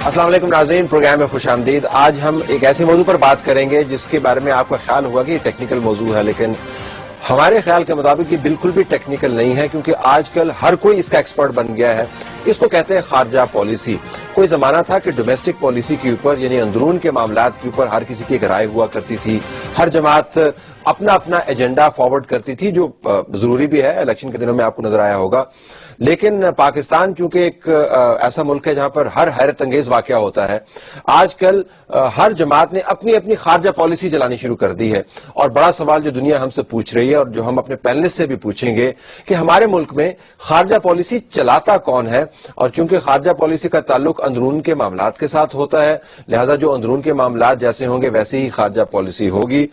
السلام علیکم ناظرین، پروگرام میں خوش آمدید۔ آج ہم ایک ایسے موضوع پر بات کریں گے جس کے بارے میں آپ کا خیال ہوگا کہ یہ ٹیکنیکل موضوع ہے، لیکن ہمارے خیال کے مطابق یہ بالکل بھی ٹیکنیکل نہیں ہے، کیونکہ آج کل ہر کوئی اس کا ایکسپرٹ بن گیا ہے۔ اس کو کہتے ہیں خارجہ پالیسی۔ کوئی زمانہ تھا کہ ڈومیسٹک پالیسی کے اوپر، یعنی اندرون کے معاملات کے اوپر ہر کسی کی ایک رائے ہوا کرتی تھی، ہر جماعت اپنا اپنا ایجنڈا فارورڈ کرتی تھی، جو ضروری بھی ہے، الیکشن کے دنوں میں آپ کو نظر آیا ہوگا۔ لیکن پاکستان چونکہ ایک ایسا ملک ہے جہاں پر ہر حیرت انگیز واقعہ ہوتا ہے، آج کل ہر جماعت نے اپنی اپنی خارجہ پالیسی چلانی شروع کر دی ہے، اور بڑا سوال جو دنیا ہم سے پوچھ رہی ہے اور جو ہم اپنے پینلسٹ سے بھی پوچھیں گے کہ ہمارے ملک میں خارجہ پالیسی چلاتا کون ہے؟ اور چونکہ خارجہ پالیسی کا تعلق اندرون کے معاملات کے ساتھ ہوتا ہے، لہذا جو اندرون کے معاملات جیسے ہوں گے ویسے ہی خارجہ پالیسی ہوگی۔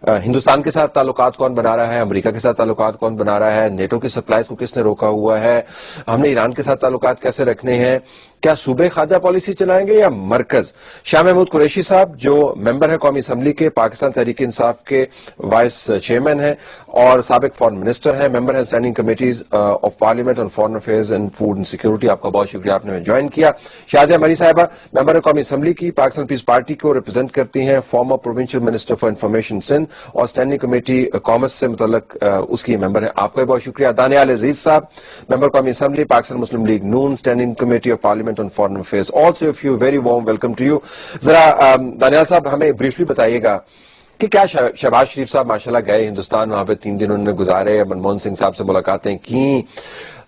ہندوستان کے ساتھ تعلقات کون بنا رہا ہے، امریکہ کے ساتھ تعلقات کون بنا رہا ہے، نیٹو کی سپلائز کو کس نے روکا ہوا ہے، ہم نے ایران کے ساتھ تعلقات کیسے رکھنے ہیں، کیا صوبے خارجہ پالیسی چلائیں گے یا مرکز؟ شاہ محمود قریشی صاحب جو ممبر ہیں قومی اسمبلی کے، پاکستان تحریک انصاف کے وائس چیئرمین ہیں اور سابق فارن منسٹر ہیں، ممبر ہیں standing committees of parliament on foreign affairs and food and security. آپ کا بہت شکریہ، آپ نے جوائن کیا۔ شازیہ مری صاحبہ ممبر قومی اسمبلی کی، پاکستان پیپلز پارٹی کو ریپرزینٹ کرتی ہیں، former provincial minister for information Sindh اور اسٹینڈنگ کمیٹی کامرس سے متعلق اس کی ممبر ہیں، آپ کا بہت شکریہ۔ دانیال عزیز صاحب ممبر قومی assembly, Pakistan Muslim League Noon, standing committee of parliament on foreign affairs, all three of you very warm welcome to you۔ ذرا دانیال صاحب ہمیں بریفلی بتائیے گا کہ کیا شہباز شریف صاحب ماشاءاللہ گئے ہندوستان، وہاں پہ 3 دن انہوں نے گزارے، منموہن سنگھ صاحب سے ملاقاتیں کی،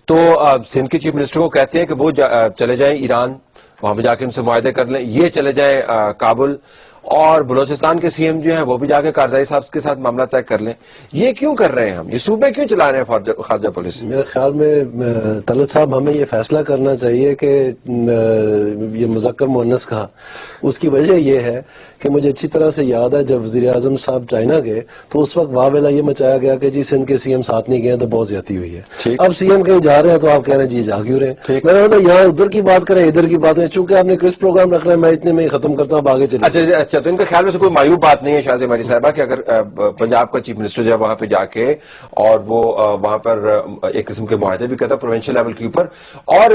تو سندھ کے چیف منسٹر کو کہتے ہیں کہ وہ چلے جائیں ایران، وہاں پہ جا کے ان سے معاہدے کر لیں، یہ چلے جائیں کابل، اور بلوچستان کے سی ایم جو ہیں وہ بھی جا کے کارزائی صاحب کے ساتھ معاملہ طے کر لیں۔ یہ کیوں کر رہے ہیں ہم؟ یہ صوبے کیوں چلا رہے ہیں خارجہ پالیسی؟ میرے خیال میں طلعت صاحب ہمیں یہ فیصلہ کرنا چاہیے کہ یہ مذکر مؤنث کہا، اس کی وجہ یہ ہے کہ مجھے اچھی طرح سے یاد ہے جب وزیر اعظم صاحب چائنا گئے تو اس وقت واویلا یہ مچایا گیا کہ جی سندھ کے سی ایم ساتھ نہیں گئے تو بہت زیادتی ہوئی ہے۔ اب سی ایم کہیں جا رہے ہیں تو آپ کہہ رہے ہیں جی جا کیوں رہے ہیں؟ میں نے بولا یہاں ادھر کی بات کریں ادھر کی باتیں، چونکہ آپ نے کرس پروگرام رکھ رہے ہیں، میں اتنے میں ختم کرتا ہوں، آگے چلیں۔ اچھا، تو ان کے خیال میں سے کوئی معیوب بات نہیں ہے شازیہ مری صاحبہ کہ اگر پنجاب کا چیف منسٹر جب وہاں پہ جا کے اور وہ وہاں پر ایک قسم کے معاہدے بھی کرتا پروونشل لیول کے اوپر، اور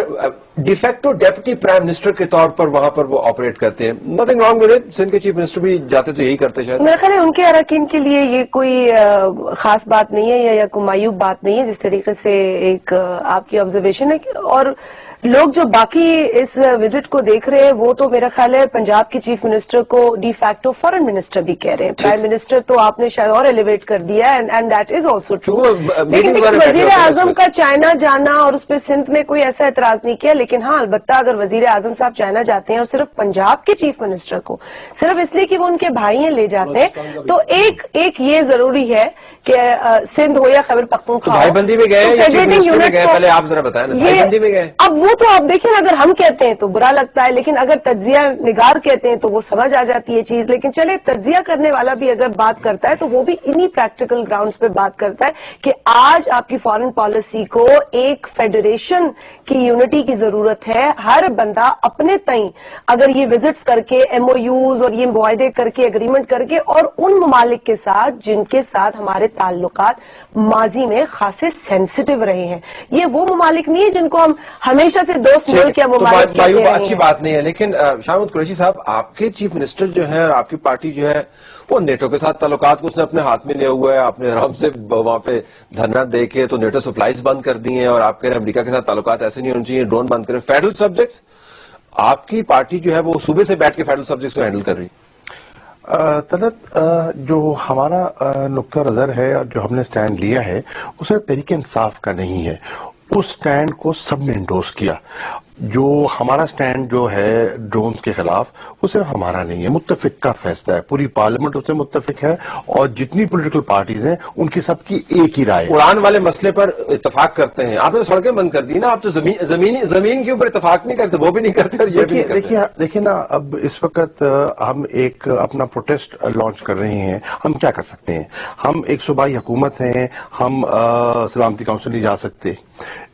ڈیفیکٹو ڈیپٹی پرائم منسٹر کے طور پر وہاں پر وہ آپریٹ کرتے ہیں، nothing wrong with it, Sindh کے چیف منسٹر بھی جاتے تو یہی کرتے شاید۔ میرا خیال ہے ان کے اراکین کے لیے یہ کوئی خاص بات نہیں ہے یا کوئی معیوب بات نہیں ہے، جس طریقے سے ایک آپ کی آبزرویشن ہے۔ اور لوگ جو باقی اس وزٹ کو دیکھ رہے ہیں وہ تو میرا خیال ہے پنجاب کے چیف منسٹر کو ڈی فیکٹو فارن منسٹر بھی کہہ رہے ہیں، پرائم منسٹر تو آپ نے شاید اور ایلیویٹ کر دیا ہے، and that is also true. لیکن وزیر اعظم کا چائنا جانا اور اس پہ سندھ میں کوئی ایسا اعتراض نہیں کیا، لیکن ہاں البتہ اگر وزیر اعظم صاحب چائنا جاتے ہیں اور صرف پنجاب کے چیف منسٹر کو صرف اس لیے کہ وہ ان کے بھائی ہیں لے جاتے ہیں، تو ایک یہ ضروری ہے کہ سندھ ہو یا خیبر پختونخوا، بھائی بندی میں گئے یا چیف منسٹر میں گئے؟ پہلے آپ ذرا بتائیں نا، بھائی بندی میں گئے؟ اب وہ تو آپ دیکھیں اگر ہم کہتے ہیں تو برا لگتا ہے، لیکن اگر تجزیہ نگار کہتے ہیں تو وہ سمجھ آ جاتی ہے چیز۔ لیکن چلے تجزیہ کرنے والا بھی اگر بات کرتا ہے تو وہ بھی انہی پریکٹیکل گراؤنڈز پہ بات کرتا ہے کہ آج آپ کی فارن پالیسی کو ایک فیڈریشن کی یونٹی کی ضرورت ہے۔ ہر بندہ اپنے تئیں اگر یہ وزٹس کر کے ایم او یوز اور یہ معاہدے کر کے اگریمنٹ کر کے، اور ان ممالک کے ساتھ جن کے ساتھ ہمارے تعلقات ماضی میں خاصے سینسٹیو رہے ہیں، یہ وہ ممالک نہیں ہے جن کو ہم ہمیشہ سے دوست ملک یا ممالک کہتے رہے ہیں۔ اچھی بات نہیں ہے، لیکن شاہ محمود قریشی صاحب آپ کے چیف منسٹر جو ہیں اور آپ کی پارٹی جو ہے وہ نیٹو کے ساتھ تعلقات کو اس نے اپنے ہاتھ میں لیا ہوا ہے، آپ نے آرام سے وہاں پہ دھرنا دے کے تو نیٹو سپلائز بند کر دی ہیں، اور آپ کہہ رہے ہیں امریکہ کے ساتھ تعلقات ایسے نہیں ہونے چاہیے، ڈرون بند کریں۔ فیڈرل سبجیکٹس آپ کی پارٹی جو ہے وہ صوبے سے بیٹھ کے فیڈرل سبجیکٹس کو ہینڈل کر رہی ہے۔ طلعت، جو ہمارا نقطہ نظر ہے اور جو ہم نے سٹینڈ لیا ہے اسے تحریک انصاف کا نہیں ہے، اس سٹینڈ کو سب نے انڈورس کیا۔ جو ہمارا سٹینڈ جو ہے ڈرونز کے خلاف وہ صرف ہمارا نہیں ہے، متفق کا فیصلہ ہے، پوری پارلیمنٹ اس سے متفق ہے، اور جتنی پولیٹیکل پارٹیز ہیں ان کی سب کی ایک ہی رائے ہے۔ اڑان والے مسئلے پر اتفاق کرتے ہیں، آپ نے سڑکیں بند کر دی نا، آپ تو زمین کے اوپر اتفاق نہیں کرتے، وہ بھی نہیں کرتے اور یہ بھی نہیں کرتے۔ دیکھیے نا، اب اس وقت ہم ایک اپنا پروٹیسٹ لانچ کر رہے ہیں، ہم کیا کر سکتے ہیں؟ ہم ایک صوبائی حکومت ہیں، ہم سلامتی کونسل نہیں جا سکتے،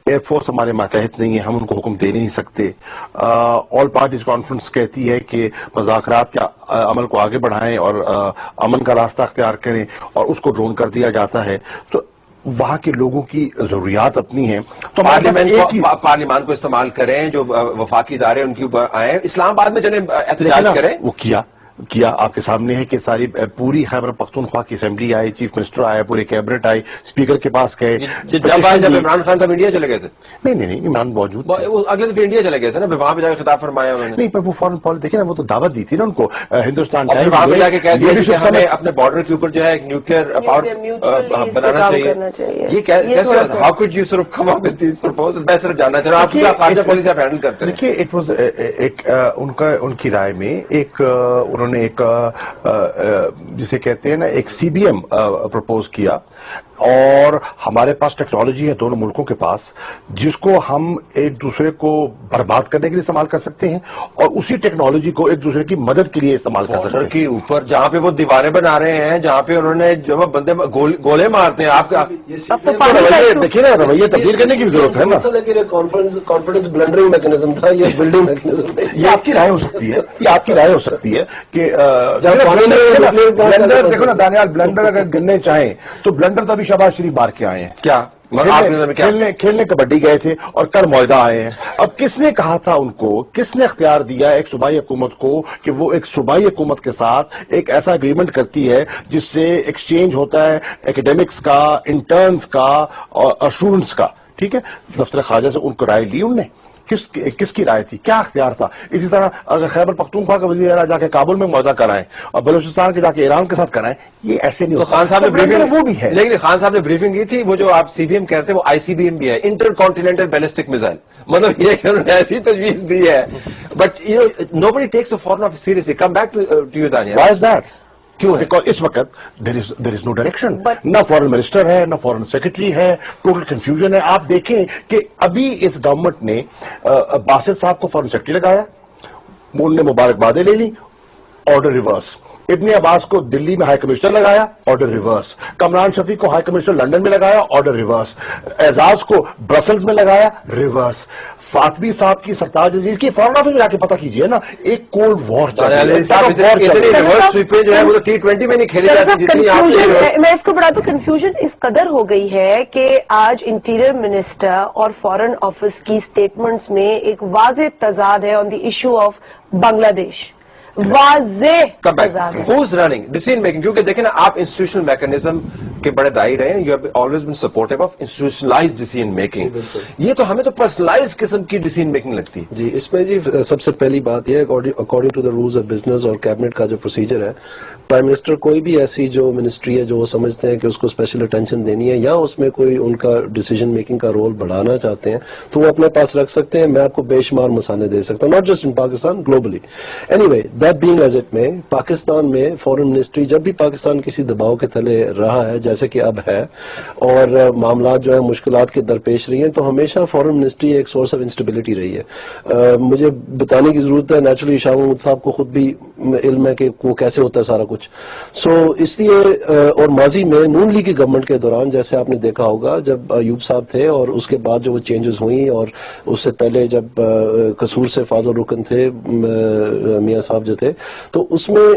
ایئر فورس ہمارے ماتحت نہیں ہے، ہم ان کو حکم دے نہیں سکتے۔ آل پارٹیز کانفرنس کہتی ہے کہ مذاکرات کے عمل کو آگے بڑھائیں اور امن کا راستہ اختیار کریں، اور اس کو ڈرون کر دیا جاتا ہے۔ تو وہاں کے لوگوں کی ضروریات اپنی ہیں تو ہمارے پاس ایک ہی پارلیمان کو استعمال کریں، جو وفاقی ادارے ان کے اوپر آئیں، اسلام آباد میں چلیں احتجاج کریں. وہ کیا آپ کے سامنے ہے کہ ساری پوری خیبر پختونخوا کی اسمبلی آئی، چیف منسٹر آئے، پورے کیبنٹ آئی، اسپیکر کے پاس گئے. جب عمران خان صاحب انڈیا چلے گئے تھے، نہیں عمران موجود، وہ اگلے دن انڈیا چلے گئے تھے نا، وہاں پہ جا کے خطاب فرمایا انہوں نے. نہیں پر وہ فورن پالیسی دیکھیں نا، وہ تو دعوت دی تھی نا ان کو ہندوستان اور وہاں پہ جا کے کہہ دیا کہ ہمیں اپنے بارڈر کے اوپر جو ہے ایک نیوکلیئر پاور بنانا چاہیے. یہ کیسے how could you sort of come up with these proposal? میں صرف جاننا چاہ رہا ہوں آپ کیا خارجہ پالیسی آپ ہینڈل کرتے ہیں. دیکھیے اٹ واز ایک ان کی رائے میں ایک انہوں نے ایک جسے کہتے ہیں نا ایک سی بی ایم پرپوز کیا، اور ہمارے پاس ٹیکنالوجی ہے دونوں ملکوں کے پاس جس کو ہم ایک دوسرے کو برباد کرنے کے لیے استعمال کر سکتے ہیں، اور اسی ٹیکنالوجی کو ایک دوسرے کی مدد کے لیے استعمال کر سکتے ہیں. کے اوپر جہاں پہ وہ دیواریں بنا رہے ہیں، جہاں پہ انہوں نے جو بندے گولے مارتے ہیں، آپ دیکھیے نا رویہ تبدیل کرنے کی بھی ضرورت ہے نا. کانفیڈنس بلنڈرنگ میکنزم تھا، یہ بلڈنگ میکنزم. یہ آپ کی رائے ہو سکتی ہے، یہ آپ کی رائے ہو سکتی ہے کہ بلنڈر دیکھو نا دانیال، بلنڈر اگر گننے چاہیں تو بلنڈر تو ابھی شہباز شریف بار کے آئے ہیں. کیا کھیلنے کبڈی گئے تھے اور کل معاہدہ آئے ہیں. اب کس نے کہا تھا ان کو، کس نے اختیار دیا ایک صوبائی حکومت کو کہ وہ ایک صوبائی حکومت کے ساتھ ایک ایسا اگریمنٹ کرتی ہے جس سے ایکسچینج ہوتا ہے اکیڈیمکس کا، انٹرنز کا اور اسٹوڈنٹس کا؟ ٹھیک ہے، دفتر خارجہ سے ان کو رائے لی انہوں نے، کس کی رائے تھی، کیا اختیار تھا؟ اسی طرح اگر خیبر پختونخوا کا وزیر اعلیٰ جا کے کابل میں معاہدہ کرائیں اور بلوچستان کے جا کے ایران کے ساتھ کرائیں، یہ ایسے نہیں. تو خان صاحب نے بریفنگ وہ بھی ہے، لیکن خان صاحب نے بریفنگ کی تھی، وہ جو آپ سی بی ایم کہتے ہیں وہ آئی سی بی ایم بھی ہے، انٹر کانٹیننٹل بیلسٹک میزائل. مطلب یہ کہ انہوں نے ایسی تجویز دی ہے. But you know nobody takes a foreign office seriously. Come back to you Daniyal. Why is that? کیوں؟ بیکاز اس وقت دیر از نو ڈائریکشن، نہ فورن منسٹر ہے نہ فورن سیکرٹری ہے، ٹوٹل کنفیوژن ہے. آپ دیکھیں کہ ابھی اس گورنمنٹ نے باسط صاحب کو فورن سیکرٹری لگایا، ان نے مبارکبادیں لے لی، آرڈر ریورس. ابن عباس کو دلی میں ہائی کمشنر لگایا، آرڈر ریورس. کمران شفیع کو ہائی کمشنر لنڈن میں لگایا، آرڈر ریورس. اعزاز کو برسلز میں لگایا، ریورس. فاطمی صاحب کی سرتاج عزیز کی فارن آفس میں جا کے پتہ کیجئے نا، ایک کولڈ وار چل رہا ہے. وہ تو T20 میں نہیں کھیلی جاتی جتنی آپ. میں اس کو بڑھا دوں، کنفیوژن اس قدر ہو گئی ہے کہ آج انٹیریئر منسٹر اور فارن آفس کی سٹیٹمنٹس میں ایک واضح تضاد ہے آن دی ایشو آف بنگلہ دیش. واضح Who's running decision making؟ کیونکہ دیکھیں نا، آپ انسٹیٹیوشنل میکنزم کے بڑے دائی رہے ہیں. You have always been supportive of institutionalised decision making. یہ تو ہمیں تو پرسنلائز قسم کی ڈیسیژن میکنگ لگتی ہے. جی اس میں جی سب سے پہلی بات یہ ہے according to the rules of business اور کیبنٹ کا جو پروسیجر ہے، پرائم منسٹر کوئی بھی ایسی جو منسٹری ہے جو وہ سمجھتے ہیں کہ اس کو اسپیشل اٹینشن دینی ہے یا اس میں کوئی ان کا ڈیسیژن میکنگ کا رول بڑھانا چاہتے ہیں تو وہ اپنے پاس رکھ سکتے ہیں. میں آپ کو بے شمار مثالیں دے سکتا ہوں، not just in Pakistan, globally. Any way that being as it میں پاکستان میں فورن منسٹری جب بھی پاکستان کسی دباؤ کے تلے رہا ہے جیسے کہ اب ہے اور معاملات جو ہے مشکلات کے درپیش رہی ہیں، تو ہمیشہ فورن منسٹری ایک سورس آف انسٹیبلٹی رہی ہے. مجھے بتانے کی ضرورت ہے، نیچرلی شاہ محمود صاحب کو خود بھی علم ہے کہ وہ کیسے ہوتا ہے سارا کچھ. سو اس لیے اور ماضی میں نون لیگ کی گورنمنٹ کے دوران جیسے آپ نے دیکھا ہوگا جب ایوب صاحب تھے اور اس کے بعد جو وہ چینجز ہوئیں، اور اس سے پہلے جب قصور سے فاضل رکن تھے میاں صاحب جو تھے، تو اس میں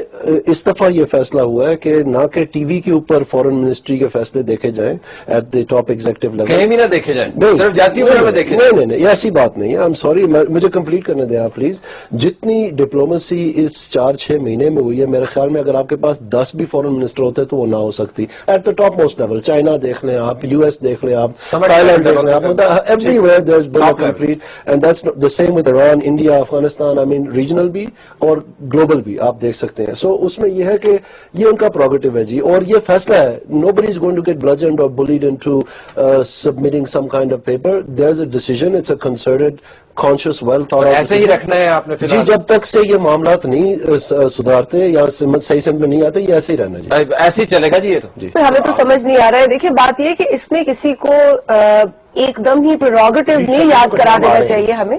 اس دفعہ یہ فیصلہ ہوا ہے کہ نہ کہ ٹی وی کے اوپر فورن منسٹری کے فیصلے دیکھے جائیں at the top executive level, کہیں بھی نہ دیکھے جائیں، صرف جاتی میں دیکھے. نہیں ایسی بات نہیں ہے. آئی ایم سوری، مجھے کمپلیٹ کرنے دیں آپ پلیز. جتنی ڈپلومیسی اس 4-6 مہینے میں ہوئی ہے، میرے خیال میں اگر آپ کے پاس 10 بھی فورن منسٹر ہوتے تو وہ نہ ہو سکتی. At the top most level, China دیکھ لیں آپ، یو ایس دیکھ لیں آپ، تھائی لینڈ دیکھ لیں آپ، everywhere there is been a complete. And that's the same with Iran, India, Afghanistan. I mean regional بھی اور گلوبل بھی آپ دیکھ سکتے ہیں. سو اس میں یہ ہے کہ یہ ان کا پروگیٹو ہے جی، اور یہ فیصلہ ہے. nobody is going to get bludgeoned or bullied into submitting some kind of paper. There's a decision. It's a concerted, conscious, well thought out. ایسے ہی رکھنا ہے آپ نے جی جب تک سے یہ معاملات نہیں سدھارتے یا صحیح سمجھ میں نہیں آتے، یہ ایسے ہی رہنا جی، ایسے ہی چلے گا جی. یہ تو جی ہمیں تو سمجھ نہیں آ رہا ہے. دیکھیے بات یہ ہے کہ اس میں کسی کو ایک دم ہی پریروگیٹو نہیں یاد کرا دینا چاہیے ہمیں.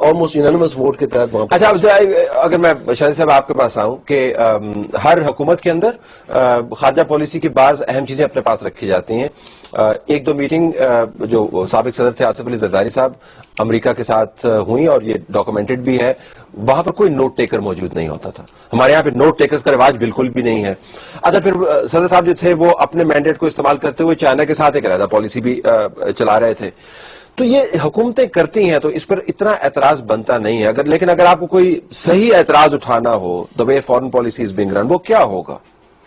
آلموسٹ یونانیمس ووٹ کے تحت وہاں. اچھا اگر میں شاہد صاحب آپ کے پاس آؤں کہ ہر حکومت کے اندر خارجہ پالیسی کی بعض اہم چیزیں اپنے پاس رکھی جاتی ہیں. ایک دو میٹنگ جو سابق صدر تھے آصف علی زرداری صاحب امریکہ کے ساتھ ہوئی اور یہ ڈاکومنٹڈ بھی ہے, وہاں پر کوئی نوٹ ٹیکر موجود نہیں ہوتا تھا. ہمارے یہاں پہ نوٹ ٹیکرز کا رواج بالکل بھی نہیں ہے. اچھا پھر صدر صاحب جو تھے وہ اپنے مینڈیٹ کو استعمال کرتے ہوئے چائنا کے ساتھ ایک علیحدہ پالیسی بھی چلا رہے تھے. تو یہ حکومتیں کرتی ہیں تو اس پر اتنا اعتراض بنتا نہیں ہے. لیکن اگر آپ کو کوئی صحیح اعتراض اٹھانا ہو the way foreign policy is being run, وہ کیا ہوگا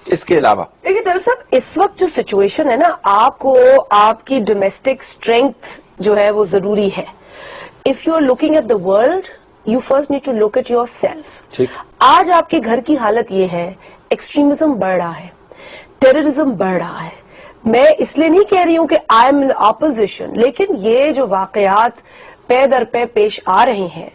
اس کے علاوہ؟ دیکھیے دل صاحب اس وقت جو سچویشن ہے نا, آپ کو آپ کی ڈومیسٹک اسٹرینتھ جو ہے وہ ضروری ہے. If you are looking at the world you first need to look at yourself. آج آپ کے گھر کی حالت یہ ہے, ایکسٹریمزم بڑھ رہا ہے, ٹیررزم بڑھ رہا ہے. میں اس لیے نہیں کہہ رہی ہوں کہ آئی ایم ان اپوزیشن, لیکن یہ جو واقعات پے در پے پیش آ رہے ہیں,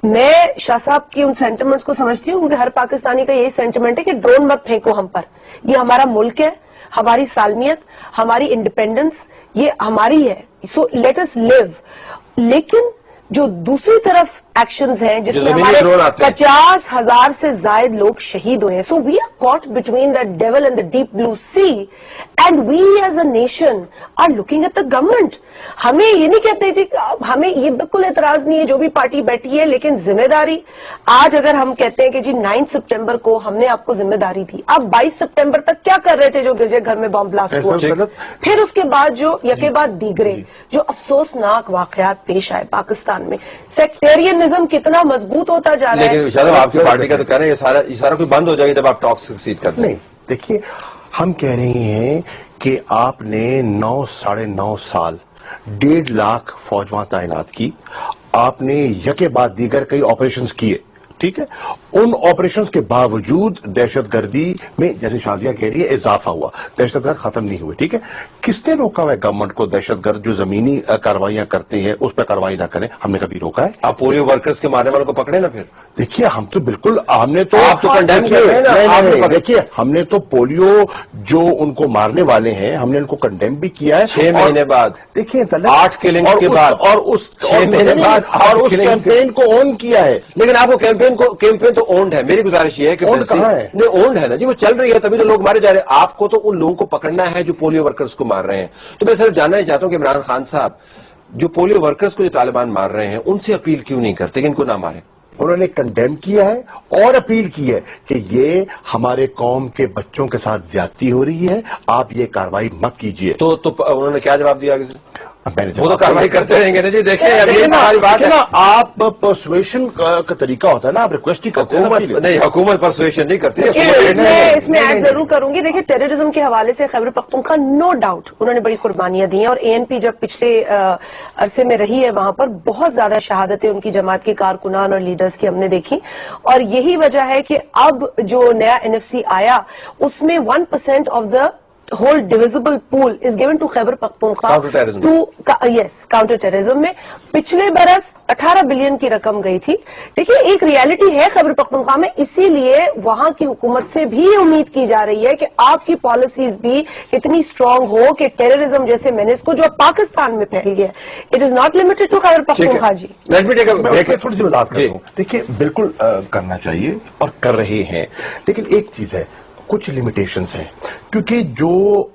میں شاہ صاحب کی ان سینٹیمنٹس کو سمجھتی ہوں کیونکہ ہر پاکستانی کا یہی سینٹیمنٹ ہے کہ ڈرون مت پھینکو ہم پر, یہ ہمارا ملک ہے, ہماری سالمیت, ہماری انڈیپینڈنس یہ ہماری ہے, سو لیٹ اس لیو. لیکن جو دوسری طرف ایکشنز ہیں جس میں ہمارے 50,000 سے زائد لوگ شہید ہوئے ہیں, so we are caught between the devil and the deep blue sea, and we as a nation are looking at the government. ہمیں یہ نہیں کہتے جی, ہمیں یہ بالکل اعتراض نہیں ہے جو بھی پارٹی بیٹھی ہے, لیکن ذمہ داری آج اگر ہم کہتے ہیں کہ جی 9 سپٹمبر کو ہم نے آپ کو ذمہ داری دی, آپ 22 سپٹمبر تک کیا کر رہے تھے جو گرجے گھر میں بم بلاسٹ ہوا, پھر اس کے بعد جو یکے بعد دیگرے جو افسوسناک واقعات پیش آئے پاکستان میں, سیکٹیرینزم کتنا مضبوط ہوتا جا رہا ہے. لیکن شاید آپ کی پارٹی کا تو کہہ رہے ہیں یہ سارا کوئی بند ہو جائے گا جب آپ ٹاک سکسیڈ کرتے ہیں. نہیں دیکھیے, ہم کہہ رہے ہیں کہ آپ نے 9.5 سال 1.5 لاکھ فوج وہاں تعینات کی, آپ نے یکے بعد دیگر کئی آپریشنز کیے, ٹھیک ہے. ان آپریشنز کے باوجود دہشت گردی میں جیسے شازیہ کہہ رہی ہے اضافہ ہوا, دہشت گرد ختم نہیں ہوئے, ٹھیک ہے. کس نے روکا ہوا ہے گورنمنٹ کو دہشت گرد جو زمینی کاروائیاں کرتے ہیں اس پہ کاروائی نہ کریں؟ ہم نے کبھی روکا ہے؟ آپ پولیو ورکرز کے مارنے والوں کو پکڑے نا. پھر دیکھیے ہم تو بالکل, ہم نے تو آپ تو کنڈیم کر رہے ہیں نا. دیکھیے ہم نے تو پولیو جو ان کو مارنے والے ہیں ہم نے ان کو کنڈیم بھی کیا ہے 6 مہینے بعد. دیکھیے 8 کلنگز کے بعد اور اس 6 مہینے بعد اور اس کیمپین کو آن کیا ہے. لیکن آپ کو کیمپین تو اونڈ ہے. میری گزارش یہ ہے کہ اونڈ ہے نا جی, وہ چل رہی ہے تبھی تو لوگ مارے جا رہے ہیں. آپ کو تو ان لوگوں کو پکڑنا ہے جو پولیو ورکرز کو مار رہے ہیں. تو میں صرف جاننا ہی چاہتا ہوں کہ عمران خان صاحب جو پولیو ورکرز کو جو طالبان مار رہے ہیں ان سے اپیل کیوں نہیں کرتے کہ ان کو نہ ماریں؟ انہوں نے کنڈیم کیا ہے اور اپیل کی ہے کہ یہ ہمارے قوم کے بچوں کے ساتھ زیادتی ہو رہی ہے, آپ یہ کاروائی مت کیجیے. تو انہوں نے کیا جواب دیا آگے سے؟ وہ تو کاروائی کرتے رہیں گے نا جی. دیکھیں آپ پرسویشن کا طریقہ ہوتا ہے نا, آپ ریکویسٹ ہی کرتے ہیں. نہیں, حکومت پرسویشن نہیں کرتی. اس میں ایڈ ضرور کروں گی. دیکھیں ٹیررزم کے حوالے سے خیبر پختونخوا نو ڈاؤٹ انہوں نے بڑی قربانیاں دی ہیں, اور ANP جب پچھلے عرصے میں رہی ہے وہاں پر بہت زیادہ شہادتیں ان کی جماعت کے کارکنان اور لیڈرز کی ہم نے دیکھی, اور یہی وجہ ہے کہ اب جو نیا NFC آیا اس میں 1% of the whole divisible pool is given to Khyber Pakhtunkhwa counter terrorism میں. پچھلے برس 18 بلین کی رقم گئی تھی. دیکھیے ایک ریالٹی ہے خیبر پختونخوا میں, اسی لیے وہاں کی حکومت سے بھی امید کی جا رہی ہے کہ آپ کی پالیسیز بھی اتنی اسٹرانگ ہو کہ ٹیررزم جیسے مینس کو جو پاکستان میں پھیل گیا, it is not limited to Khyber Pakhtunkhwa. جی تھوڑی سی وضاحت کرتا ہوں. دیکھیے بالکل کرنا چاہیے اور کر رہے ہیں, لیکن ایک چیز ہے, کچھ لمیٹیشنز ہیں, کیونکہ جو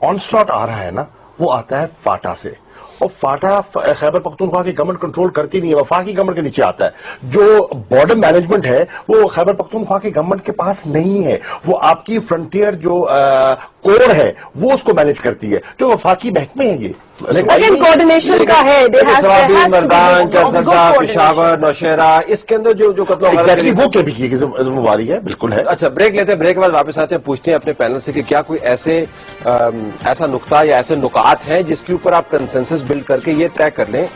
آنسلاٹ آ رہا ہے نا وہ آتا ہے فاٹا سے, اور فاٹا خیبر پختونخوا کی گورنمنٹ کنٹرول کرتی نہیں ہے, وفاقی گورنمنٹ کے نیچے آتا ہے. جو بارڈر مینجمنٹ ہے وہ خیبر پختونخوا کی گورنمنٹ کے پاس نہیں ہے, وہ آپ کی فرنٹیئر جو کوڈ ہے وہ اس کو مینج کرتی ہے, جو وفاقی محکمے ہیں. یہ لیکن کوآرڈینیشن کا ہے, مردان, چرسدہ, پشاور, نوشہرہ, اس کے اندر جو قتل وہ کیا بھی کی ذمہ داری ہے, بالکل ہے. اچھا بریک لیتے ہیں, بریک کے بعد واپس آتے ہیں, پوچھتے ہیں اپنے پینل سے کہ کیا کوئی ایسا نقطہ یا ایسے نکات ہیں جس کے اوپر آپ کنسنسس بلڈ کر کے یہ طے کر لیں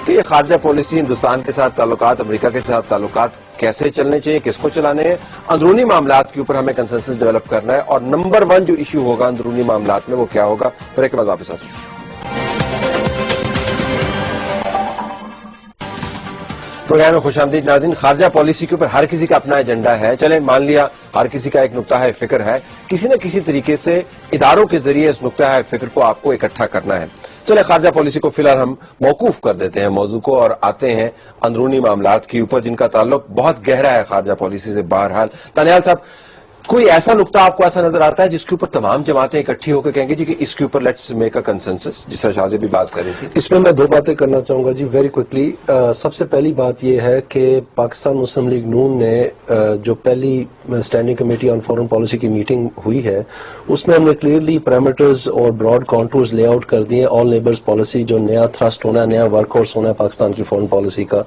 کہ یہ خارجہ پالیسی, ہندوستان کے ساتھ تعلقات, امریکہ کے ساتھ تعلقات کیسے چلنے چاہیے, کس کو چلانے ہیں, اندرونی معاملات کے اوپر ہمیں کنسنسس ڈیولپ کرنا ہے, اور نمبر 1 جو ایشو ہوگا اندرونی معاملات میں وہ کیا ہوگا. بریک کے بعد واپس آتے ہیں. پروگرام میں خوش آمدید ناظرین. خارجہ پالیسی کے اوپر ہر کسی کا اپنا ایجنڈا ہے. چلیں مان لیا ہر کسی کا ایک نقطہ ہے فکر ہے, کسی نہ کسی طریقے سے اداروں کے ذریعے اس نقطہ ہے فکر کو آپ کو اکٹھا کرنا ہے. چلے خارجہ پالیسی کو فی الحال ہم موقوف کر دیتے ہیں موضوع کو اور آتے ہیں اندرونی معاملات کے اوپر جن کا تعلق بہت گہرا ہے خارجہ پالیسی سے. بہرحال تانیال صاحب, کوئی ایسا نقطہ آپ کو ایسا نظر آتا ہے جس کے اوپر تمام جماعتیں اکٹھی ہو کے کہیں گے جی کہ اس کے اوپر لیٹس میک اے کنسنسس, جس طرح شاہ بھی بات کر رہی تھی؟ اس میں میں دو باتیں کرنا چاہوں گا جی ویری کوئکلی. سب سے پہلی بات یہ ہے کہ پاکستان مسلم لیگ نون نے جو پہلی standing committee on foreign policy کی میٹنگ ہوئی ہے اس میں ہم نے کلیئرلی پیرامیٹرز اور براڈ کانٹورز لے آؤٹ کر دیے آل نیبرز پالیسی, جو نیا تھرسٹ ہونا ہے, نیا ورک ہارس ہونا ہے پاکستان کی فارن پالیسی کا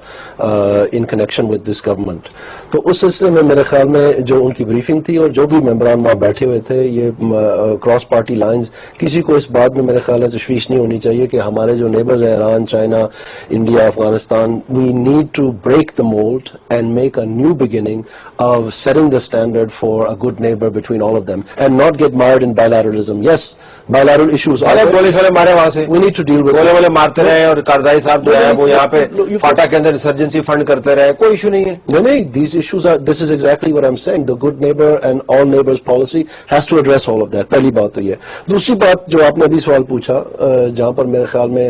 in connection with this government. تو اس سلسلے میں میرے خیال میں جو ان کی بریفنگ تھی اور جو بھی ممبران بیٹھے ہوئے تھے, یہ کراس پارٹی لائنز, کسی کو اس بات میں میرے خیال ہے تشویش نہیں ہونی چاہیے کہ ہمارے جو نیبرز ہیں Iran, China, India, Afghanistan, we need to break the mould and make a new beginning of setting the standard for a good neighbour between all of them and not get mired in bilateralism. Yes, bilateral issues گولے شولے مارے وہاں سے, we need to deal with گولے والے مارتے رہے اور کارزائی صاحب جو ہے وہ یہاں پہ فاٹا کے اندر انسرجنسی فنڈ کرتے رہے, کوئی ایشو نہیں ہے. نہیں, these issues are, this is exactly what I am saying, the good neighbour and all neighbours policy has to address all of that. پہلی بات تو یہ. دوسری بات جو آپ نے ابھی سوال پوچھا جہاں پر میرے خیال میں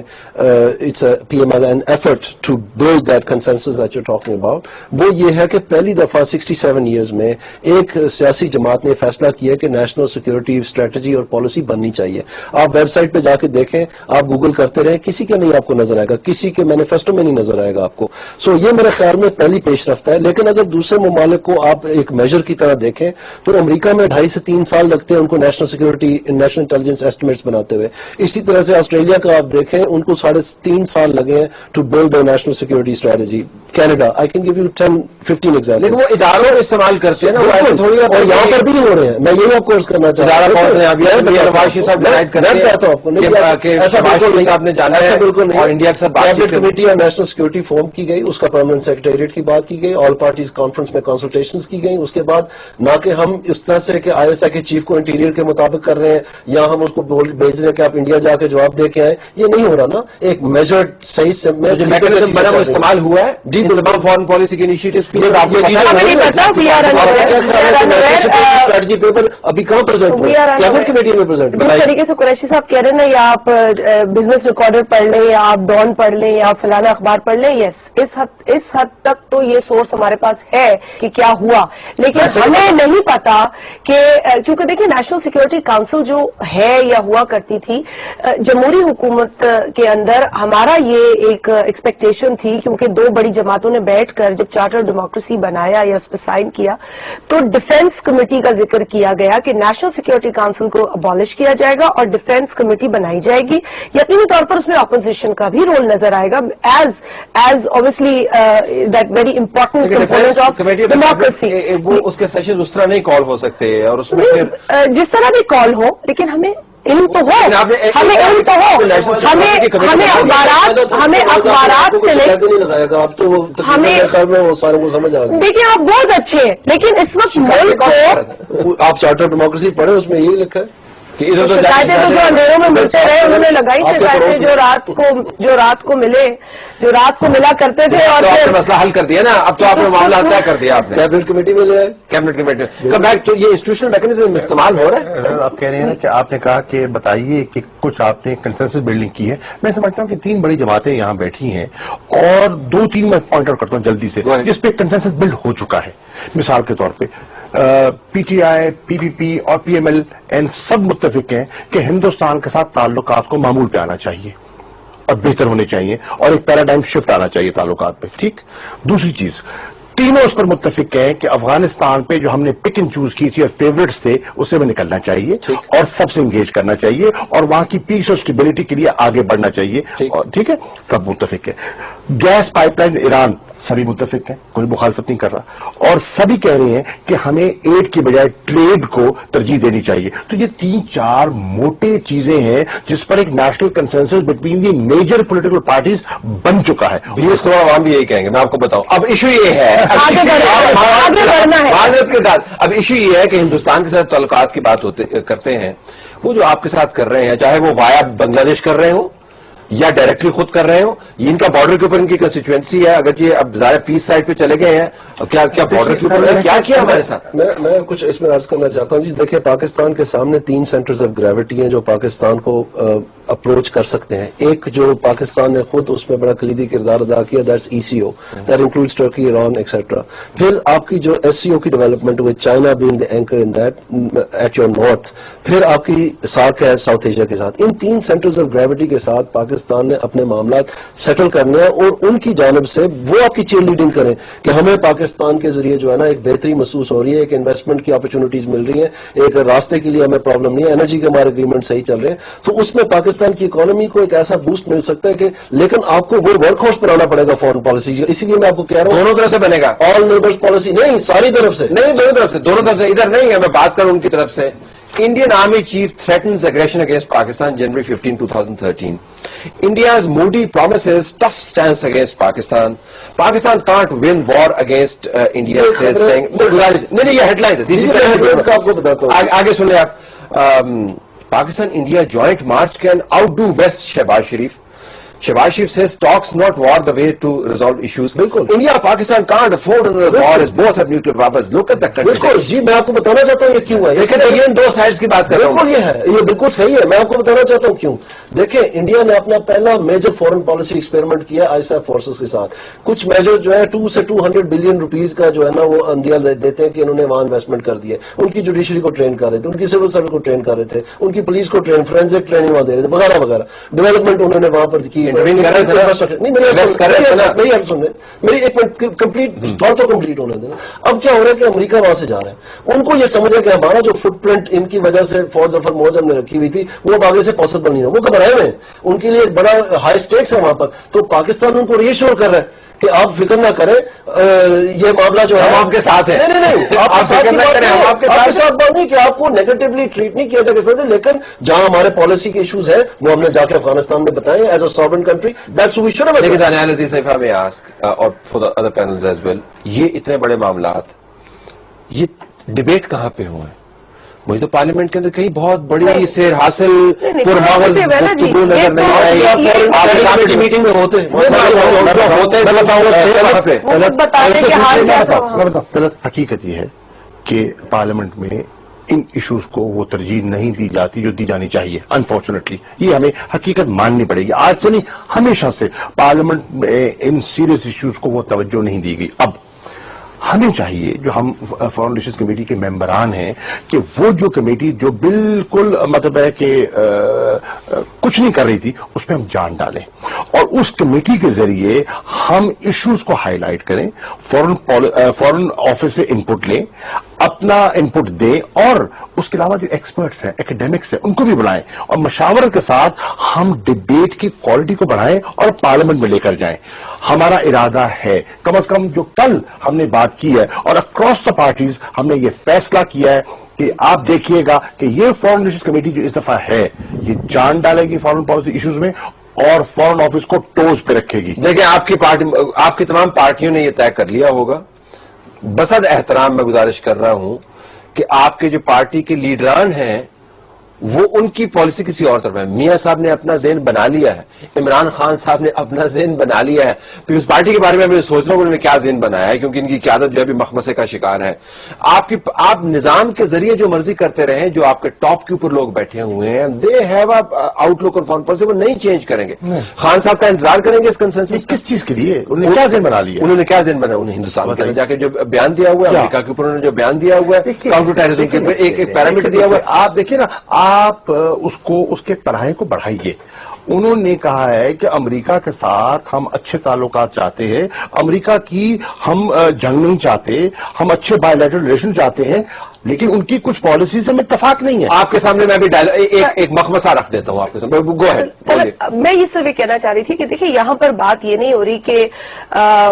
it's a PML an effort to build that consensus that you're talking about, وہ یہ ہے کہ پہلی دفعہ 67 years میں ایک سیاسی جماعت نے فیصلہ کیا کہ نیشنل سیکورٹی اسٹریٹجی اور پالیسی بننی چاہیے. آپ ویب سائٹ پہ جا کے دیکھیں, آپ گوگل کرتے رہیں, کسی کا نہیں آپ کو نظر آئے گا, کسی کے مینیفیسٹو میں نہیں نظر آئے گا آپ کو. سو یہ میرے خیال میں پہلی پیش رفت ہے. لیکن اگر دوسرے ممالک کو آپ ایک میجر کی طرح دیکھیں تو امریکہ میں 2.5 سے 3 سال لگتے ہیں ان کو national security national intelligence estimates بناتے ہوئے. اسی طرح سے آسٹریلیا کا آپ دیکھیں, ان کو 3.5 سال لگے ہیں to build the national security strategy. Canada, I can give you 10-15 example. لیکن وہ اداروں میں استعمال کرتے ہیں نا, وہ ایسے تھوڑی, اور یہاں پر بھی نہیں ہو رہے ہیں. میں یہی آپ کو عرض کرنا چاہتا ہوں, اور انڈیا کے ساتھ کیبنٹ کمیٹی اور نیشنل سیکورٹی فارم کی گئی, اس کا پرماننٹ سیکریٹریٹ کی بات کی گئی, آل پارٹیز کانفرنس میں کنسلٹیشنز کی گئی. اس کے بعد نہ کہ ہم اس طرح سے کہ ISI کے چیف کو انٹیریئر کے مطابق کر رہے ہیں یا ہم اس کو بھیج رہے ہیں کہ آپ انڈیا جا کے جواب دے کے آئیں, یہ نہیں ہو رہا نا. ایک میجرڈ صحیح سے میکنزم بنا وہ استعمال ہوا ہے جی تمام فارن پالیسی کے انیشیٹوز اسٹریٹجی پیپر ابھی کہاں پرزینٹ ہوا, کیبنٹ کمیٹی میں پرزینٹ. جس طریقے سے قریشی صاحب کہہ رہے ہیں نا, یا آپ بزنس ریکارڈر پڑھ لیں یا آپ ڈان پڑھ لیں یا آپ فلانا اخبار پڑھ لیں, یس اس حد تک تو یہ سورس ہمارے پاس ہے کہ کیا ہوا. لیکن ہمیں نہیں پتا کہ کیونکہ دیکھیں نیشنل سیکورٹی کاؤنسل جو ہے یا ہوا کرتی تھی جمہوری حکومت کے اندر, ہمارا یہ ایک ایکسپیکٹیشن تھی کیونکہ 2 بڑی جماعتوں نے بیٹھ کر جب چارٹر ڈیموکریسی بنایا یا اس پہ سائن کیا تو ڈیفنس کمیٹی کا ذکر کیا گیا کہ نیشنل سیکورٹی کاؤنسل کو ابالش کیا جائے گا اور ڈیفنس کمیٹی بنائی جائے گی. یقینی طور پر اس میں اپوزیشن کا بھی رول نظر آئے گا as obviously that very important component of democracy. وہ اس کے سیشن اس طرح نہیں کال ہو سکتے اور اس میں پھر جس طرح بھی کال ہو, لیکن ہمیں علم تو ہو, ہمیں علم تو ہو, ہمیں اخبارات سے نہیں لگائے گا. اب تو وہ ساروں کو سمجھ آ گیا. دیکھیں آپ بہت اچھے ہیں, لیکن اس وقت ملک کو آپ چارٹر ڈیموکریسی پڑھے, اس میں یہی لکھا ہے شکایتیں تو جو اندھیروں میں ملتے رہے انہوں نے لگائی شکایتیں جو رات کو ملا کرتے تھے. اور مسئلہ حل کر دیا نا, اب تو آپ نے معاملہ طے کر دیا, آپ نے کیبنٹ کمیٹی میں لے آئے. کیبنٹ کمیٹی کم بیک تو یہ انسٹیٹیوشنل میکنزم استعمال ہو رہا ہے. آپ کہہ رہے ہیں نا کہ آپ نے کہا کہ بتائیے کہ کچھ آپ نے کنسنسس بلڈنگ کی ہے. میں سمجھتا ہوں کہ 3 بڑی جماعتیں یہاں بیٹھی ہیں اور 2-3 میں پوائنٹ آؤٹ کرتا ہوں جلدی سے جس پہ کنسنسس بلڈ ہو چکا ہے. مثال کے طور پہ PTI, PPP اور PML سب متفق ہیں کہ ہندوستان کے ساتھ تعلقات کو معمول پہ آنا چاہیے اور بہتر ہونے چاہیے اور ایک پیراڈائم شفٹ آنا چاہیے تعلقات پہ. ٹھیک. دوسری چیز, تینوں اس پر متفق ہیں کہ افغانستان پہ جو ہم نے پک اینڈ چوز کی تھی اور فیوریٹس تھے اسے میں نکلنا چاہیے اور سب سے انگیج کرنا چاہیے اور وہاں کی پیس اور اسٹیبلٹی کے لیے آگے بڑھنا چاہیے. ٹھیک ہے, سب متفق ہے. گیس پائپ لائن ایران, سبھی متفق ہیں, کوئی مخالفت نہیں کر رہا, اور سبھی کہہ رہے ہیں کہ ہمیں ایڈ کی بجائے ٹریڈ کو ترجیح دینی چاہیے. تو یہ 3-4 موٹے چیزیں ہیں جس پر ایک national consensus between the major political parties بن چکا ہے. اس کو عوام بھی یہی کہیں گے, میں آپ کو بتاؤں. اب ایشو یہ ہے معذرت کے ساتھ, اب ایشو یہ ہے کہ ہندوستان کے ساتھ تعلقات کی بات کرتے ہیں, وہ جو آپ کے ساتھ کر رہے ہیں, چاہے وہ وایا بنگلہ دیش کر رہے ہوں یا ڈائریکٹلی خود کر رہے ہو. یہ ان کا بارڈر کے اوپر ان کی کنسٹیچوئنسی ہے, اگر یہ اب ظاہر پیس سائڈ پہ چلے گئے ہیں, کیا بارڈر کے اوپر کیا کیا ہمارے ساتھ؟ میں کچھ اس میں عرض کرنا چاہتا ہوں جی. دیکھیں, پاکستان کے سامنے 3 سینٹرز آف گریوٹی ہیں جو پاکستان کو اپروچ کر سکتے ہیں. ایک جو پاکستان نے خود اس میں بڑا کلیدی کردار ادا کیا, that's ECO, that includes Turkey, Iran etcetera. پھر آپ کی جو SCO کی ڈیولپمنٹ ہوئی, China being the anchor in that at your north. پھر آپ کی سارک ہے ساؤتھ ایشیا کے ساتھ. ان 3 سینٹرز آف گریوٹی کے ساتھ پاکستان نے اپنے معاملات سیٹل کرنے ہیں, اور ان کی جانب سے وہ آپ کی چیئر لیڈنگ کریں کہ ہمیں پاکستان کے ذریعے جو ہے نا ایک بہتری محسوس ہو رہی ہے, ایک انویسٹمنٹ کی اپرچونٹیز مل رہی ہیں, ایک راستے کے لیے ہمیں پرابلم نہیں ہے, انرجی کے ہمارے اگریمنٹ صحیح چل رہے ہیں. تو اس میں پاکستان کی اکانومی کو ایک ایسا بوسٹ مل سکتا ہے کہ, لیکن آپ کو وہ ورک ہارس بنانا پڑے گا فارن پالیسی. اسی لیے میں آپ کو کہہ رہا ہوں دونوں طرف سے بنے گا, آل نیبرز پالیسی نہیں, ساری طرف سے نہیں, دونوں طرف سے, دونوں طرف سے, ادھر نہیں ہے. میں بات کروں ان کی طرف سے. Indian Army Chief threatens aggression against Pakistan January 15, 2013. India's Modi promises tough stance against Pakistan. Pakistan can't win war against India, says saying. نہیں, یہ ہیڈ لائن ہے, آپ کو بتاتا ہوں. آگے سن لیں آپ. Pakistan India joint march can outdo West, Shehbaz Sharif. Shehbaz Sharif says talks not war the way to resolve issues. بالکل. India Pakistan can't afford another war as both have nuclear weapons. Look at the country. بالکل جی, میں آپ کو بتانا چاہتا ہوں یہ کیوں ہے. لیکن یہ ان 2 سائڈز کی بات کر رہا ہوں. بالکل یہ ہے, یہ بالکل صحیح ہے. میں آپ کو بتانا چاہتا ہوں کیوں. دیکھیں, انڈیا نے اپنا پہلا میجر فورن پالیسی ایکسپیریمنٹ کیا ISAF فورسز کے ساتھ. کچھ میجر جو ہے 2 سے 200 بلین روپیز کا جو ہے نا وہ اندیا دیتے ہیں کہ انہوں نے وہاں انویسٹمنٹ کر دی ہے. ان کی جوڈیشری کو ٹرین کر رہے تھے, ان کی سول سروس کو ٹرین کر رہے تھے, ان کی پولیس کو ٹرین, فورینسک ٹریننگ وہاں دے رہے تھے, وغیرہ وغیرہ. ڈیولپمنٹ انہوں نے وہاں پر کی, انٹروین کر رہے تھے. نہیں, میری آپ سن لیں, میری ایک منٹ کمپلیٹ بات تو کمپلیٹ ہونے دیں. اب کیا ہو رہا ہے کہ امریکہ وہاں سے جا رہا ہے, ان کو یہ سمجھ ہے کہ ہمارا جو فٹ پرنٹ ان کی وجہ سے فوج ظفر موج ہم نے رکھی ہوئی تھی وہ اب آگے سے پاسبل نہیں ہے. وہ گھبرائے ہوئے ہیں, ان کے لیے بڑا ہائی سٹیکس ہے وہاں پر. تو پاکستان ان کو ری ایشور کر رہا ہے کہ آپ فکر نہ کریں, یہ معاملہ جو ہے ہم آپ کے ساتھ ہیں. نہیں, آپ فکر نہ کریں, ہم آپ کے ساتھ بات نہیں کہ آپ کو نیگیٹولی ٹریٹ نہیں کیا جائے گا, لیکن جہاں ہمارے پالیسی کے ایشوز ہیں وہ ہم نے جا کے افغانستان میں بتائے as a sovereign country. That's we should have. لیکن دانیال عزیز صاحب میں آسک اور for the other panels as well, یہ اتنے بڑے معاملات, یہ ڈبیٹ کہاں پہ ہوئے ہیں؟ مجھے تو پارلیمنٹ کے اندر کہیں بہت بڑی سیر حاصل پرمغز گفتگو نظر نہیں آئی. میٹنگ میں ہوتے حقیقت یہ ہے کہ پارلیمنٹ میں ان ایشوز کو وہ ترجیح نہیں دی جاتی جو دی جانی چاہیے. انفارچونیٹلی یہ ہمیں حقیقت ماننی پڑے گی. آج سے نہیں, ہمیشہ سے پارلیمنٹ میں ان سیریس ایشوز کو وہ توجہ نہیں دی گئی. اب ہمیں چاہیے, جو ہم فارن ریلیشنز کمیٹی کے ممبران ہیں, کہ وہ جو کمیٹی جو بالکل مطلب ہے کہ کچھ نہیں کر رہی تھی, اس پہ ہم جان ڈالیں اور اس کمیٹی کے ذریعے ہم ایشوز کو ہائی لائٹ کریں, فورن آفس سے انپٹ لیں, اپنا انپٹ دیں, اور اس کے علاوہ جو ایکسپرٹس ہیں, ایکیڈیمکس ہیں, ان کو بھی بلائیں, اور مشاورت کے ساتھ ہم ڈبیٹ کی کوالٹی کو بڑھائیں اور پارلیمنٹ میں لے کر جائیں. ہمارا ارادہ ہے, کم از کم جو کل ہم نے بات کی ہے اور اکراس دا پارٹیز ہم نے یہ فیصلہ کیا ہے کہ آپ دیکھیے گا کہ یہ فارن ریلیشنز کمیٹی جو اس دفعہ ہے یہ جان ڈالے گی فارن پالیسی ایشوز میں اور فارن آفس کو ٹوز پہ رکھے گی. دیکھیں, آپ کی پارٹی, آپ کی تمام پارٹیوں نے یہ طے کر لیا ہوگا. بصد احترام میں گزارش کر رہا ہوں کہ آپ کے جو پارٹی کے لیڈران ہیں وہ ان کی پالیسی کسی اور طرف ہے. میاں صاحب نے اپنا ذہن بنا لیا ہے, عمران خان صاحب نے اپنا ذہن بنا لیا ہے. پیپلز پارٹی کے بارے میں میں سوچ رہا ہوں انہوں نے کیا ذہن بنایا ہے, کیونکہ ان کی قیادت جو ہے بھی مخمسے کا شکار ہے. آپ نظام کے ذریعے جو مرضی کرتے رہیں, جو آپ کے ٹاپ کے اوپر لوگ بیٹھے ہوئے ہیں, دے ہیو آؤٹ لک اور فارن پالیسی, وہ نہیں چینج کریں گے. خان صاحب کا انتظار کریں گے اس کنسنسس. کس چیز کے لیے انہوں نے کیا ذہن بنا لیا؟ انہوں نے کیا ذہن بنا, انہیں ہندوستان کے اندر جا کے جو بیان دیا ہوا ہے, امریکہ کے اوپر انہوں نے جو بیان دیا ہوا ہے, کاؤنٹر ٹیررزم کے اوپر ایک پیرامیٹر دیا ہوا ہے. آپ دیکھیں نا, آپ اس کے پڑھائی کو بڑھائیے. انہوں نے کہا ہے کہ امریکہ کے ساتھ ہم اچھے تعلقات چاہتے ہیں, امریکہ کی ہم جنگ نہیں چاہتے, ہم اچھے بائی لیٹرل ریلیشن چاہتے ہیں, لیکن ان کی کچھ پالیسی سے اتفاق نہیں ہے. آپ کے سامنے میں بھی ایک مخمسہ رکھ دیتا ہوں آپ کے سامنے. Go ahead. میں یہ صرف کہنا چاہ رہی تھی کہ دیکھیں, یہاں پر بات یہ نہیں ہو رہی کہ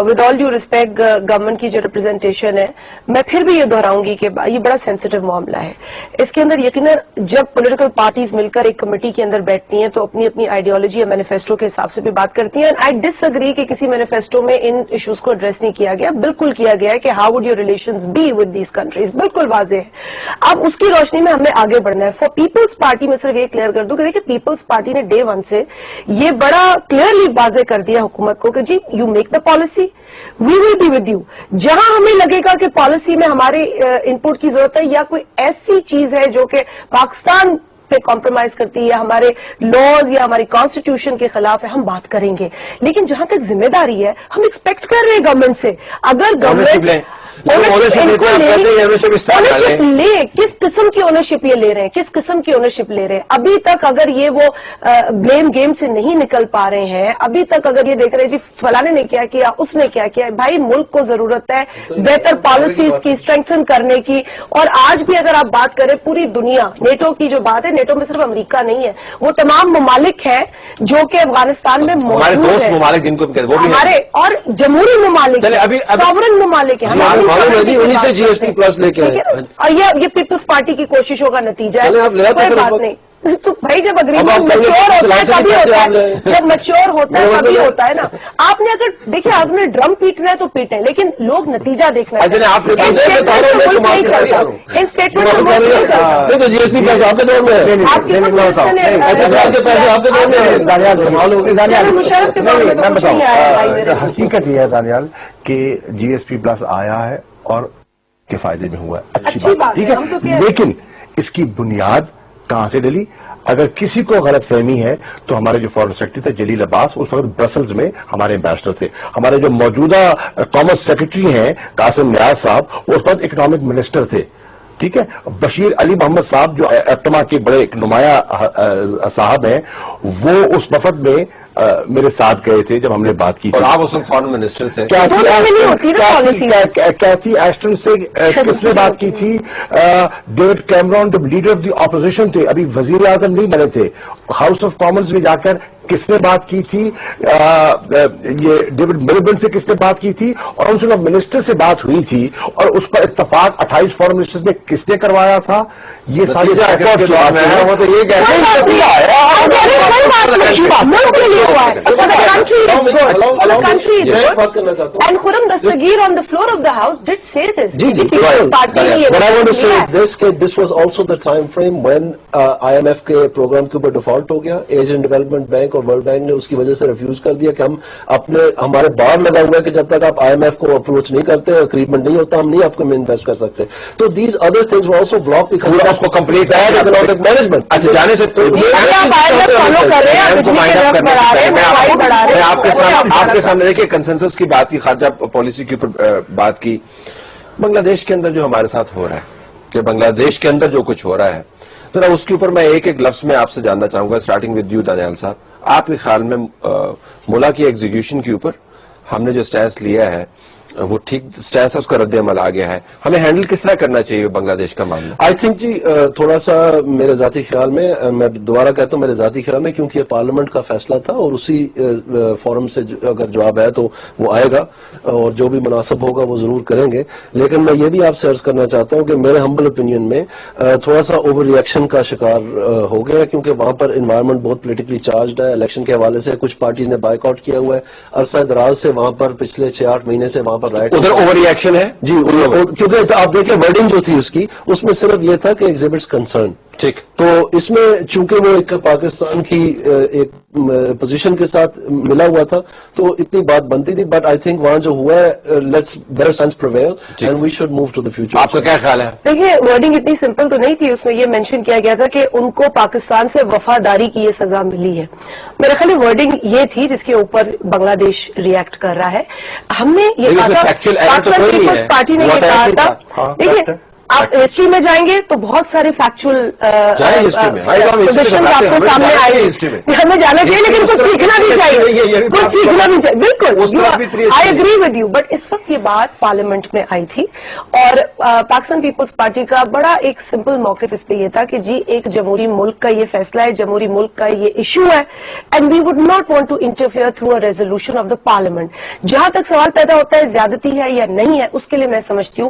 with all due respect government کی جو ریپرزینٹیشن ہے, میں پھر بھی یہ دہراؤں گی کہ یہ بڑا سینسٹیو معاملہ ہے. اس کے اندر یقیناً جب پولیٹیکل پارٹیز مل کر ایک کمیٹی کے اندر بیٹھتی ہیں تو اپنی اپنی آئیڈیالوجی یا مینیفیسٹو کے حساب سے بھی بات کرتی ہیں. اینڈ آئی ڈس اگری کہ کسی مینیفیسٹو میں ان ایشوز کو ایڈریس نہیں کیا گیا. بالکل کیا گیا ہے کہ how would your relations be with these countries, بالکل واضح ہے. اب اس کی روشنی میں ہم نے آگے بڑھنا ہے. فار پیپلز پارٹی میں صرف یہ کلیئر کر دوں کہ دیکھیے پیپلز پارٹی نے ڈے ون سے یہ بڑا کلیئرلی واضح کر دیا حکومت کو کہ جی you make the policy, we will be with you. جہاں ہمیں لگے گا کہ پالیسی میں ہمارے ان پٹ کی ضرورت ہے یا کوئی ایسی چیز ہے جو کہ پاکستان پہ کمپرومائز کرتی ہے یا ہمارے لاز یا ہماری کانسٹیٹیوشن کے خلاف ہے, ہم بات کریں گے. لیکن جہاں تک ذمہ داری ہے ہم ایکسپیکٹ کر رہے ہیں گورنمنٹ سے, اگر گورنمنٹ اونرشپ لے, کس قسم کی اونرشپ یہ لے رہے ہیں, کس قسم کی اونرشپ لے رہے ہیں. ابھی تک اگر یہ وہ بلیم گیم سے نہیں نکل پا رہے ہیں, ابھی تک اگر یہ دیکھ رہے ہیں جی فلانے نے کیا کیا, اس نے کیا کیا, بھائی ملک کو ضرورت ہے بہتر پالیسیز کی, اسٹرینگتھن کرنے کی. اور آج بھی اگر آپ بات کریں پوری دنیا, نیٹو کی جو بات ہے, نیٹو میں صرف امریکہ نہیں ہے, وہ تمام ممالک ہیں جو کہ افغانستان میں موجود ہیں, ممالک جن کو ہمارے اور جمہوری ممالک, ساورن ممالک ہیں. انہیں سے جی ایس پی پلس لے کے اور یہ پیپلز پارٹی کی کوششوں کا نتیجہ ہے, کوئی بات نہیں. تو بھائی جب اگریمنٹ میچور ہوتا ہے تبھی ہوتا ہے, جب میچور ہوتا ہے تبھی ہوتا ہے نا. آپ نے اگر دیکھیں آپ نے ڈرم پیٹنا ہے تو پیٹیں, لیکن لوگ نتیجہ دیکھنا ہے. ان اسٹیٹمنٹ نہیں چلتا, تو جی ایس پی پیسے آپ کے دور میں ہے, آپ کے پیسے آپ کے دور میں ہے. مشرف کے دور میں تو کچھ نہیں آیا. حقیقت یہ ہے دانیال کہ جی ایس پی پلس آیا ہے اور کے فائدے میں ہوا ہے, اچھی بات ہے, لیکن اس کی بنیاد کہاں سے ڈلی؟ اگر کسی کو غلط فہمی ہے تو ہمارے جو فارن سیکرٹری تھے جلیل عباس, اس وقت برسلز میں ہمارے امبیسڈر تھے. ہمارے جو موجودہ کامرس سیکرٹری ہیں قاسم نیاز صاحب, وہ اس وقت اکنامک منسٹر تھے. ٹھیک ہے, بشیر علی محمد صاحب جو اپٹما کے بڑے ایک نمایاں صاحب ہیں, وہ اس وفد میں میرے ساتھ گئے تھے جب ہم نے بات کی تھی. اور آپ اس وقت فارن منسٹر تھے. کیتھی ایشٹن سے کس نے بات کی تھی؟ ڈیوڈ کیمرون جو لیڈر آف دی اپوزیشن تھے, ابھی وزیر اعظم نہیں بنے تھے, ہاؤس آف کامنز میں جا کر کس نے بات کی تھی؟ یہ ڈیوڈ ملبرن سے کس نے بات کی تھی؟ اور ان سے منسٹر سے بات ہوئی تھی, اور اس پر اتفاق 28 فارن منسٹر میں کس نے کروایا تھا؟ یہ ساری وہ تو یہ کہتے And Khurram Dastagir on the floor of the house did say this. What I want to say is this, کہ this was also the time frame when IMF کے پروگرام کے اوپر ڈیفالٹ ہو گیا. ایشین ڈیولپمنٹ بینک اور world bank نے اس کی وجہ سے ریفیوز کر دیا کہ ہم ہمارے بار لگا ہوا ہے کہ جب تک آپ IMF کو اپروچ نہیں کرتے, اگریمنٹ نہیں ہوتا, ہم نہیں آپ کو انویسٹ کر سکتے. تو these other things were also block because اس کو کمپلیٹ ہے اکنامک مینجمنٹ. اچھا جانے سے آپ کے سامنے دیکھیے کنسنسس کی بات کی, خارجہ پالیسی کے اوپر بات کی. بنگلہ دیش کے اندر جو ہمارے ساتھ ہو رہا ہے, کہ بنگلہ دیش کے اندر جو کچھ ہو رہا ہے, ذرا اس کے اوپر میں ایک ایک لفظ میں آپ سے جاننا چاہوں گا, اسٹارٹنگ ود یو دانیال صاحب. آپ کے خیال میں ملا کی ایگزیکیوشن کے اوپر ہم نے جو اسٹینس لیا ہے وہ ٹھیک اسٹینس ہے, اس کا رد عمل آ گیا ہے, ہمیں ہینڈل کس طرح کرنا چاہیے بنگلہ دیش کا معاملہ؟ آئی تھنک جی تھوڑا سا میرے ذاتی خیال میں دوبارہ کہتا ہوں میرے ذاتی خیال میں, کیونکہ یہ پارلیمنٹ کا فیصلہ تھا اور اسی فورم سے اگر جواب ہے تو وہ آئے گا اور جو بھی مناسب ہوگا وہ ضرور کریں گے. لیکن میں یہ بھی آپ سے عرض کرنا چاہتا ہوں کہ میرے ہمبل اوپینین میں تھوڑا سا اوور ریئیکشن کا شکار ہو گیا, کیونکہ وہاں پر انوائرمنٹ بہت پولیٹیکلی چارجڈ ہے. الیکشن کے حوالے سے کچھ پارٹیز نے بائیک آؤٹ کیا ہوا ہے, عرصہ دراز سے وہاں پر پچھلے 6-8 مہینے سے وہاں پر رائٹ ایکشن ہے جی, کیونکہ آپ دیکھیں ورڈنگ جو تھی اس میں صرف یہ تھا کہ ایگزیبٹس کنسرن. ٹھیک, تو اس میں چونکہ وہ ایک پاکستان کی ایک پوزیشن کے ساتھ ملا ہوا تھا تو اتنی بات بنتی تھی, بٹ آئی تھنک وہاں جو ہوا ہے let's better sense prevail and we should move to the future. آپ کا کیا خیال ہے؟ دیکھیے ورڈنگ اتنی سمپل تو نہیں تھی, اس میں یہ مینشن کیا گیا تھا کہ ان کو پاکستان سے وفاداری کی یہ سزا ملی ہے. میرا خیال ہے ورڈنگ یہ تھی جس کے اوپر بنگلہ دیش ریئیکٹ کر رہا ہے. ہم نے یہ کہا تھا, پاکستان پیپلز پارٹی نے یہ کہا تھا, دیکھیے آپ ہسٹری میں جائیں گے تو بہت سارے فیکچوئل پوزیشن آپ کے سامنے آئے گی, ہمیں جانا چاہیے لیکن کچھ سیکھنا بھی چاہیے, کچھ سیکھنا بھی چاہیے. بالکل I agree with you, but اس وقت یہ بات پارلیمنٹ میں آئی تھی اور پاکستان پیپلز پارٹی کا بڑا ایک سمپل موقف اس پہ یہ تھا کہ جی ایک جمہوری ملک کا یہ فیصلہ ہے, جمہوری ملک کا یہ ایشو ہے, and we would not want to interfere through a resolution of the parliament. جہاں تک سوال پیدا ہوتا ہے زیادتی ہے یا نہیں ہے, اس کے لیے میں سمجھتی ہوں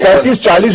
35-40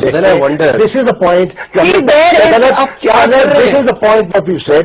So then I wonder. This is the point. See, there is This is the point what we've said.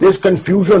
There's confusion,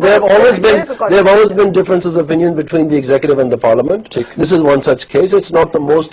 There have always been differences of opinion between the executive and the parliament. This is one such case. It's not the most